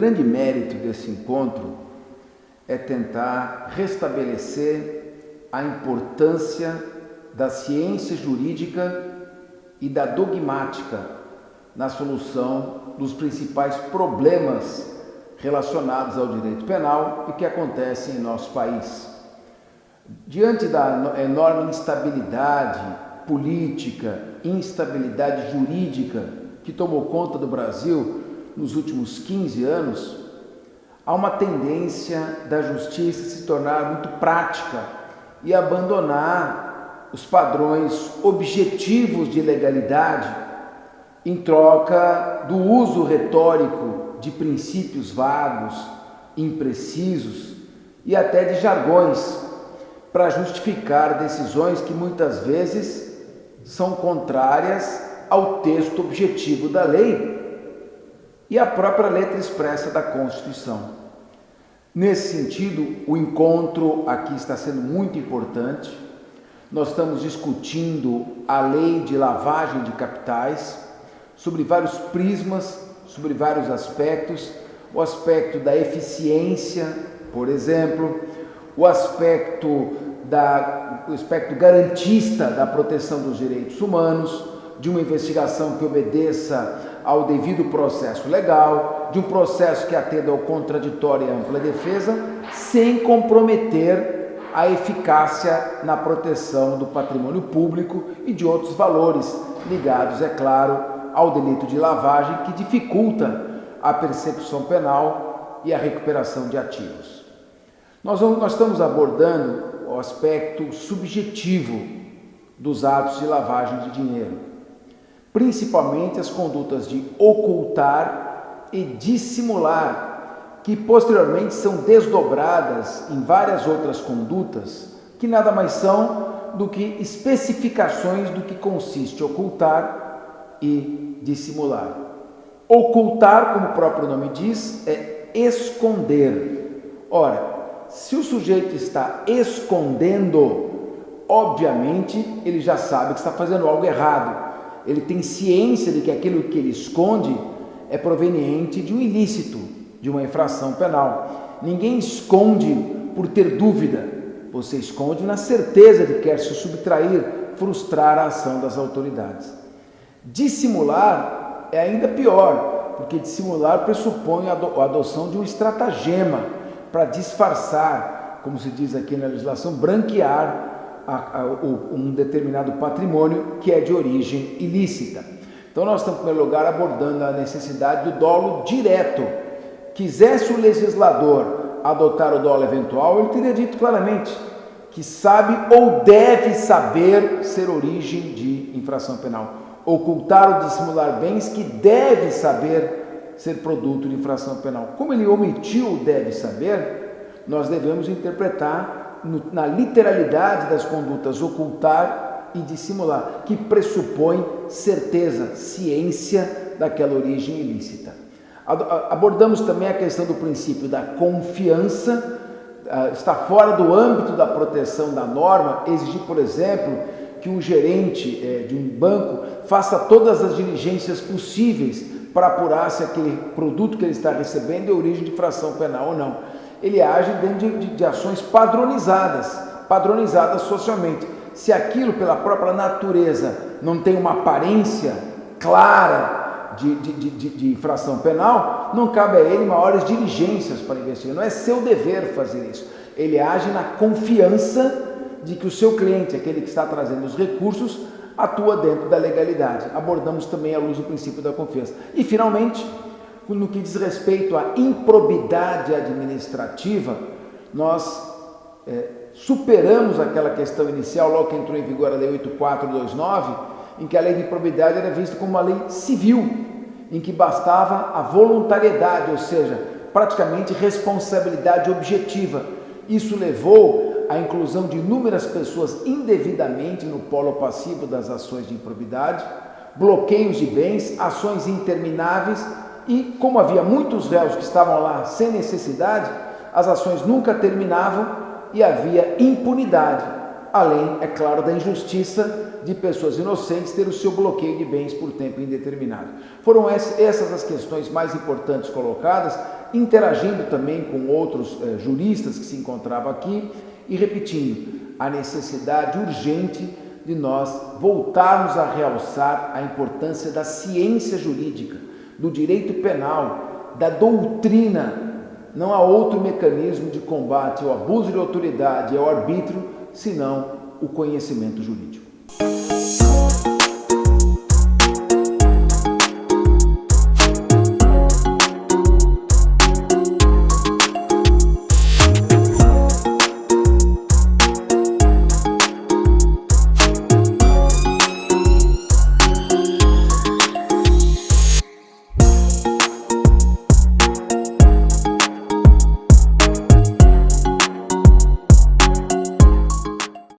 grande mérito desse encontro é tentar restabelecer a importância da ciência jurídica e da dogmática na solução dos principais problemas relacionados ao direito penal e que acontecem em nosso país. Diante da enorme instabilidade política, instabilidade jurídica que tomou conta do Brasil nos últimos 15 anos, há uma tendência da justiça se tornar muito prática e abandonar os padrões objetivos de legalidade em troca do uso retórico de princípios vagos, imprecisos e até de jargões para justificar decisões que muitas vezes são contrárias ao texto objetivo da lei e à própria letra expressa da Constituição. Nesse sentido, o encontro aqui está sendo muito importante. Nós estamos discutindo a lei de lavagem de capitais sobre vários prismas, sobre vários aspectos, o aspecto da eficiência, por exemplo, o aspecto garantista da proteção dos direitos humanos, de uma investigação que obedeça ao devido processo legal, de um processo que atenda ao contraditório e à ampla defesa, sem comprometer a eficácia na proteção do patrimônio público e de outros valores ligados, é claro, ao delito de lavagem, que dificulta a persecução penal e a recuperação de ativos. Nós estamos abordando o aspecto subjetivo dos atos de lavagem de dinheiro, principalmente as condutas de ocultar e dissimular, que posteriormente são desdobradas em várias outras condutas, que nada mais são do que especificações do que consiste ocultar e dissimular. Ocultar, como o próprio nome diz, é esconder. Ora, se o sujeito está escondendo, obviamente ele já sabe que está fazendo algo errado. Ele tem ciência de que aquilo que ele esconde é proveniente de um ilícito, de uma infração penal. Ninguém esconde por ter dúvida, você esconde na certeza de que quer se subtrair, frustrar a ação das autoridades. Dissimular é ainda pior, porque dissimular pressupõe a adoção de um estratagema para disfarçar, como se diz aqui na legislação, branquear um determinado patrimônio que é de origem ilícita. Então nós estamos, em primeiro lugar, abordando a necessidade do dolo direto. Quisesse o legislador adotar o dolo eventual, ele teria dito claramente que sabe ou deve saber ser origem de infração penal. Ocultar ou dissimular bens que deve saber ser produto de infração penal. Como ele omitiu o deve saber, nós devemos interpretar na literalidade das condutas ocultar e dissimular, que pressupõe certeza, ciência daquela origem ilícita. Abordamos também a questão do princípio da confiança. Está fora do âmbito da proteção da norma exigir, por exemplo, que um gerente de um banco faça todas as diligências possíveis para apurar se aquele produto que ele está recebendo é origem de infração penal ou não. Ele age dentro de ações padronizadas socialmente. Se aquilo, pela própria natureza, não tem uma aparência clara de infração penal, não cabe a ele maiores diligências para investigar. Não é seu dever fazer isso. Ele age na confiança de que o seu cliente, aquele que está trazendo os recursos, atua dentro da legalidade. Abordamos também à luz do princípio da confiança. E, finalmente, no que diz respeito à improbidade administrativa, nós superamos aquela questão inicial, logo que entrou em vigor a Lei 8429, em que a lei de improbidade era vista como uma lei civil, em que bastava a voluntariedade, ou seja, praticamente responsabilidade objetiva. Isso levou à inclusão de inúmeras pessoas indevidamente no polo passivo das ações de improbidade, bloqueios de bens, ações intermináveis e, como havia muitos réus que estavam lá sem necessidade, as ações nunca terminavam e havia impunidade, além, é claro, da injustiça de pessoas inocentes ter o seu bloqueio de bens por tempo indeterminado. Foram essas as questões mais importantes colocadas, interagindo também com outros juristas que se encontravam aqui e repetindo a necessidade urgente de nós voltarmos a realçar a importância da ciência jurídica, do direito penal, da doutrina. Não há outro mecanismo de combate ao abuso de autoridade e ao arbítrio, senão o conhecimento jurídico.